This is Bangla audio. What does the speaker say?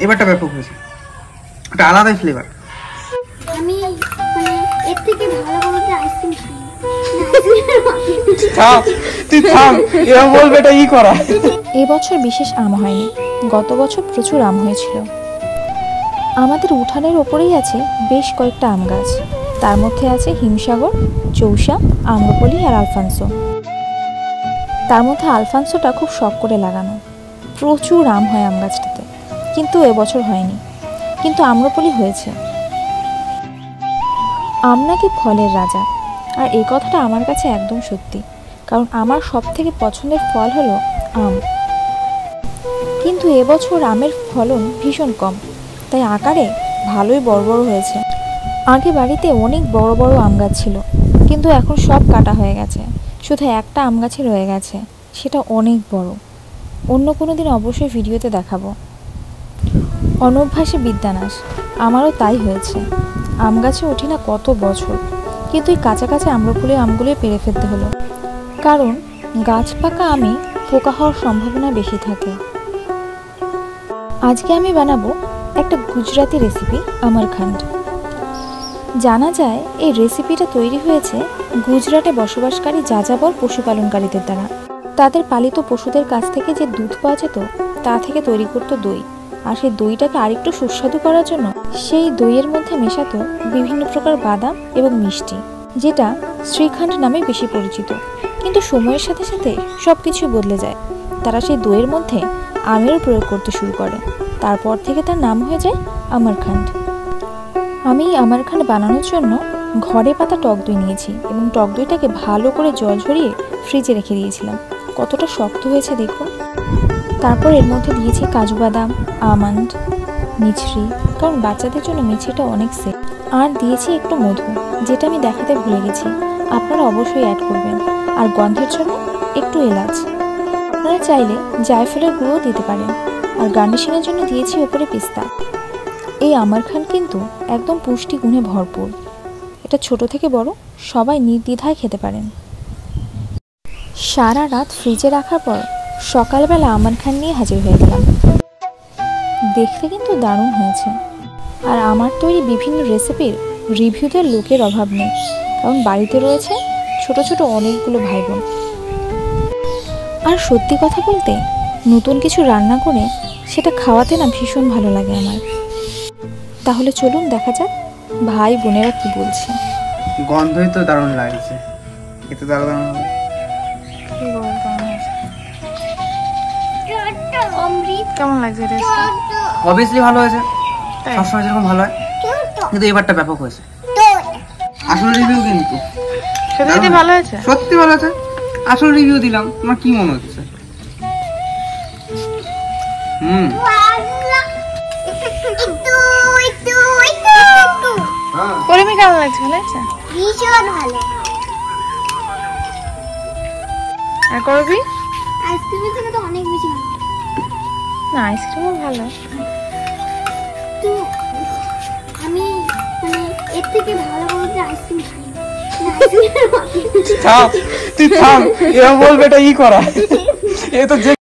এবারটা ব্যাপক হয়েছে, একটা আলাদাই ফ্লেভার। আমি মানে এর থেকে ভালো বলতে আইসক্রিম খাই। তুই থাম, এরকম বলবে এটা ই করা। এবছর বিশেষ আম হয়নি, গত বছর প্রচুর আম হয়েছিল। আমাদের উঠানের ওপরেই আছে বেশ কয়েকটা আম গাছ, তার মধ্যে আছে হিমসাগর, চৌসা, আম্রপলি আর আলফানসো। তার মধ্যে আলফানসোটা খুব শখ করে লাগানো, প্রচুর আম হয় আম গাছটাতে, কিন্তু এবছর হয়নি। কিন্তু আম্রপলি হয়েছে। আম নাকি ফলের রাজা, আর এই কথাটা আমার কাছে একদম সত্যি, কারণ আমার সব থেকে পছন্দের ফল হলো আম। কিন্তু এবছর আমের ফলন ভীষণ কম, তাই আকারে ভালোই বড় বড় হয়েছে। আগে বাড়িতে অনেক বড় বড় আম গাছ ছিল, কিন্তু এখন সব কাটা হয়ে গেছে, শুধু একটা আম গাছে রয়ে গেছে, সেটা অনেক বড়। অন্য কোনো দিন অবশ্যই ভিডিওতে দেখাবো। অনভ্যাসে বিদ্যানাশ, আমারও তাই হয়েছে। আম গাছে উঠি না কত বছর, কিন্তু এই কাছাকাছি আম্রফুলের আমগুলোই পেরে ফেলতে হলো, কারণ গাছ পাকা আমে পোকা হওয়ার সম্ভাবনা বেশি থাকে। আজকে আমি বানাবো একটা গুজরাতি রেসিপি, আমরখান্ড। জানা যায় এই রেসিপিটা তৈরি হয়েছে গুজরাটে বসবাসকারী যাযাবর পশুপালনকারীদের দ্বারা। তাদের পালিত পশুদের কাছ থেকে যে দুধ পাওয়া যেত তা থেকে তৈরি করতো দই, আর সেই দইটাকে আরেকটু সুস্বাদু করার জন্য সেই দইয়ের মধ্যে মেশাতো বিভিন্ন প্রকার বাদাম এবং মিষ্টি, যেটা শ্রীখণ্ড নামে বেশি পরিচিত। কিন্তু সময়ের সাথে সাথে সব কিছুই বদলে যায়। তারা সেই দইয়ের মধ্যে আমেরও প্রয়োগ করতে শুরু করে, তারপর থেকে তার নাম হয়ে যায় আমরখান্ড। আমি আমরখান্ড বানানোর জন্য ঘরে পাতা টক দই নিয়েছি এবং টক দইটাকে ভালো করে জল ঝরিয়ে ফ্রিজে রেখে দিয়েছিলাম। কতটা শক্ত হয়েছে দেখুন। তারপর এর মধ্যে দিয়েছি কাজু বাদাম, আমন্ড, মিছরি, কারণ বাচ্চাদের জন্য মিছরিটা অনেক সেফ, আর দিয়েছি একটু মধু, যেটা আমি দেখাতে ভুলে গেছি, আপনারা অবশ্যই অ্যাড করবেন। আর গন্ধের জন্য একটু এলাচ, আপনারা চাইলে জায়ফলের গুঁড়োও দিতে পারেন। আর গার্নিশিংয়ের জন্য দিয়েছি উপরে পিস্তা। এই আমরখান্ড কিন্তু একদম পুষ্টি গুণে ভরপুর, এটা ছোট থেকে বড় সবাই নির্দ্বিধায় খেতে পারেন। সারা রাত ফ্রিজে রাখার পর সকালবেলা আমরখান্ড নিয়ে হাজির হয়ে গেলাম। দেখতে কিন্তু দারুণ হয়েছে। আর আমার তৈরি বিভিন্ন রেসিপির রিভিউদের লোকের অভাব নেই, কারণ বাড়িতে রয়েছে ছোট ছোট অনেকগুলো ভাই বোন। আর সত্যি কথা বলতে নতুন কিছু রান্না করে সেটা খাওয়াতে না ভীষণ ভালো লাগে আমার। তাহলে চলুন দেখা যাক ভাই বোনেরা কি বলছে। গন্ধই তো দারুণ লাগছে, এতে দারুণ হবে। কেমন লাগছে? অবভিয়াসলি ভালো হয়েছে, সবসময় যেরকম ভালো হয়, কিন্তু এবারটা ব্যাপক হয়েছে। আসল রিভিউ কিন্তু সত্যি ভালো হয়েছে, সত্যি ভালো হয়েছে। আসল রিভিউ দিলাম, তোমার কি মনে হচ্ছে? করিমি কেমন লাগছে? ভালো লাগছে, ভীষণ ভালো। আর করবি? আইসক্রিমের থেকে তো অনেক বেশি ভালো। না, আইসক্রিমও ভালো, তো আমি মানে এর থেকে ভালো বলতে আইসক্রিম খাই। তুই থাম, এরকম বলবে এটা ই করা। এ তো